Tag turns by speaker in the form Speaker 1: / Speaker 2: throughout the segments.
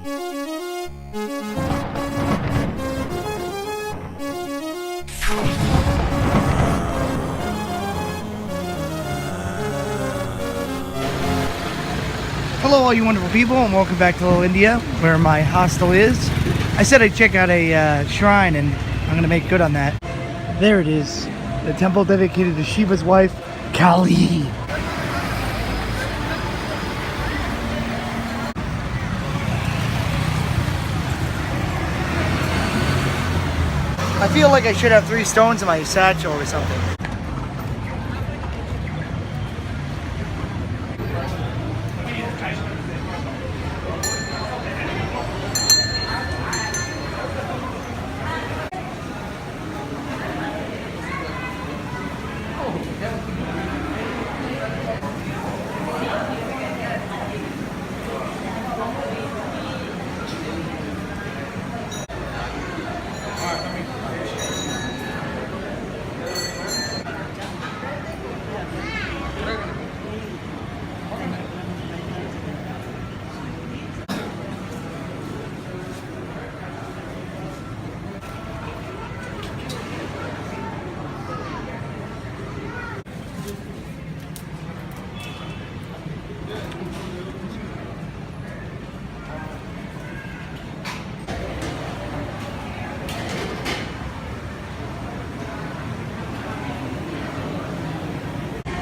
Speaker 1: Hello all you wonderful people, and welcome back to Little India, where my hostel is. I said I'd check out a shrine, and I'm going to make good on that. There it is, the temple dedicated to Shiva's wife, Kali. I feel like I should have 3 stones in my satchel or something.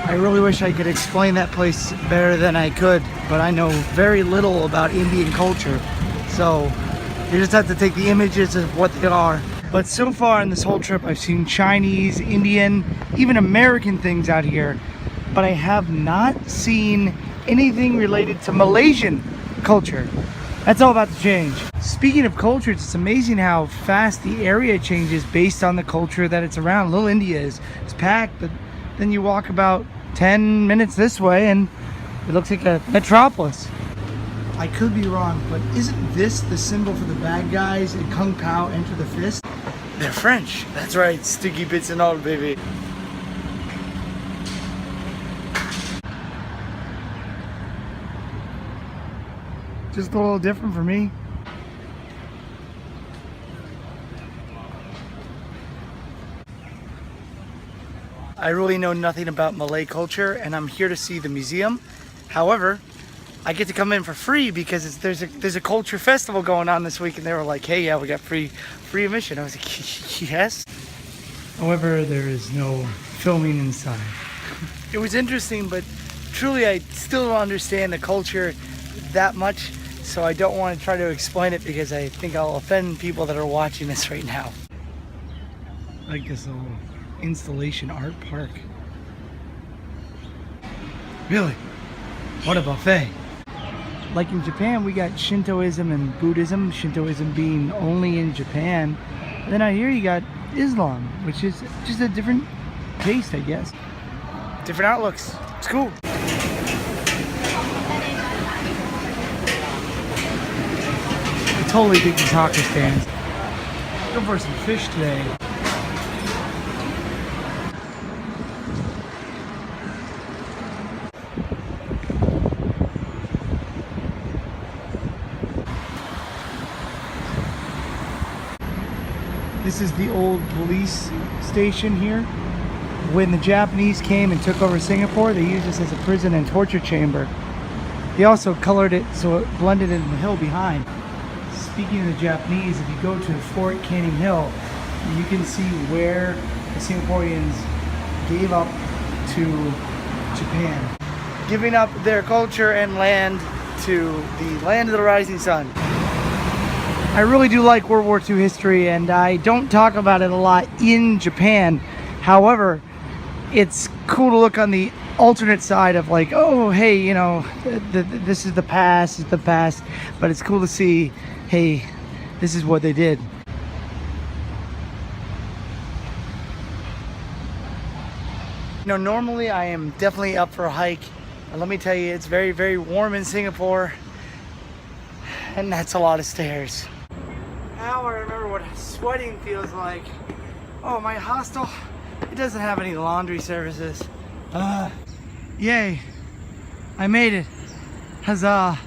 Speaker 1: I really wish I could explain that place better than I could, but I know very little about Indian culture, so you just have to take the images of what they are. But so far in this whole trip, I've seen Chinese, Indian, even American things out here, but I have not seen anything related to Malaysian culture. That's all about to change. Speaking of cultures, it's amazing how fast the area changes based on the culture that it's around. Little India is packed, but then you walk about 10 minutes this way and it looks like a metropolis. I could be wrong, but isn't this the symbol for the bad guys in Kung Pao Enter the Fist? They're French. That's right, sticky bits and all, baby. Just a little different for me. I really know nothing about Malay culture, and I'm here to see the museum. However, I get to come in for free because there's a culture festival going on this week, and they were like, "Hey, yeah, we got free admission." I was like, "Yes." However, there is no filming inside. It was interesting, but truly, I still don't understand the culture that much, so I don't want to try to explain it because I think I'll offend people that are watching this right now. Like this little installation art park. Really? What a buffet. Like in Japan, we got Shintoism and Buddhism, Shintoism being only in Japan. And then out here you got Islam, which is just a different taste, I guess. Different outlooks. It's cool. I totally dig the taco stands. Go for some fish today. This is the old police station here. When the Japanese came and took over Singapore, they used this as a prison and torture chamber. They also colored it so it blended in the hill behind. Speaking of the Japanese, if you go to Fort Canning Hill, you can see where the Singaporeans gave up to Japan. Giving up their culture and land to the land of the rising sun. I really do like World War II history, and I don't talk about it a lot in Japan. However, it's cool to look on the alternate side of like, oh, hey, you know, this is the past, it's the past. But it's cool to see, hey, this is what they did. You know, normally I am definitely up for a hike. And let me tell you, it's very, very warm in Singapore. And that's a lot of stairs. Now I remember what sweating feels like. Oh, my hostel, it doesn't have any laundry services. Yay, I made it. Huzzah.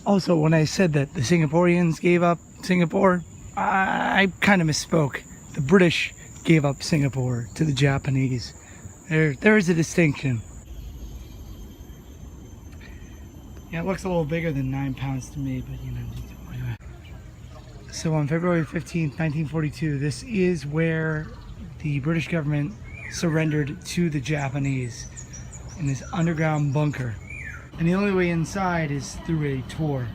Speaker 1: Also, when I said that the Singaporeans gave up Singapore, I kind of misspoke. The British gave up Singapore to the Japanese. There is a distinction. Yeah, it looks a little bigger than 9 pounds to me, but you know. So on February 15th, 1942, this is where the British government surrendered to the Japanese in this underground bunker. And the only way inside is through a tour.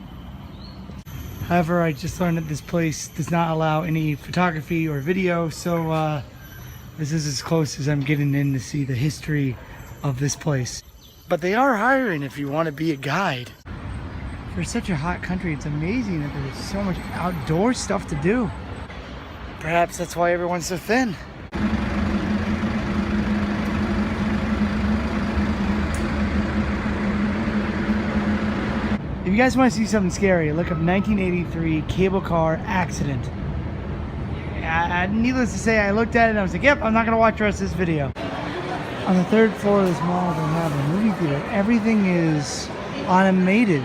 Speaker 1: However, I just learned that this place does not allow any photography or video, so this is as close as I'm getting in to see the history of this place. But they are hiring if you want to be a guide. For such a hot country, it's amazing that there's so much outdoor stuff to do. Perhaps that's why everyone's so thin. If you guys want to see something scary, look up 1983 cable car accident. Needless to say, I looked at it and I was like, yep, I'm not going to watch the rest of this video. On the third floor of this mall, they have a movie theater. Everything is animated.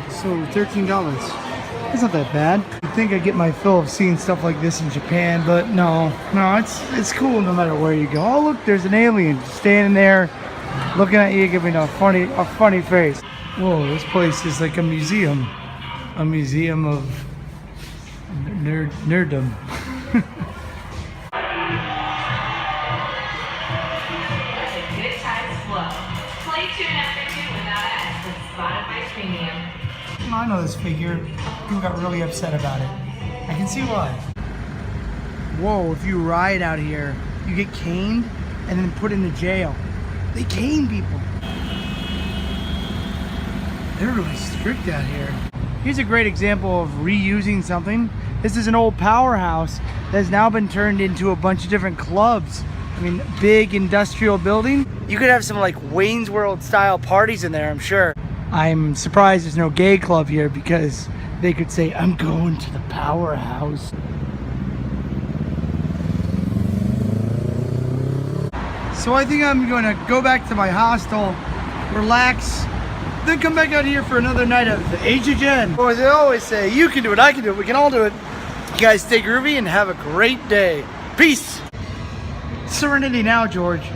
Speaker 1: So $13. It's not that bad. You'd think I'd get my fill of seeing stuff like this in Japan, but no, it's cool no matter where you go. Oh look, there's an alien just standing there, looking at you, giving a funny face. Whoa, this place is like a museum of nerddom. I know this figure. People got really upset about it. I can see why. Whoa, if you ride out here, you get caned and then put into jail. They cane people. They're really strict out here. Here's a great example of reusing something. This is an old powerhouse that's now been turned into a bunch of different clubs. I mean, big industrial building. You could have some like Wayne's World style parties in there, I'm sure. I'm surprised there's no gay club here because they could say, I'm going to the powerhouse. So I think I'm going to go back to my hostel, relax, then come back out here for another night of the HHN. Or as I always say, you can do it, I can do it, we can all do it. You guys stay groovy and have a great day. Peace. Serenity now, George.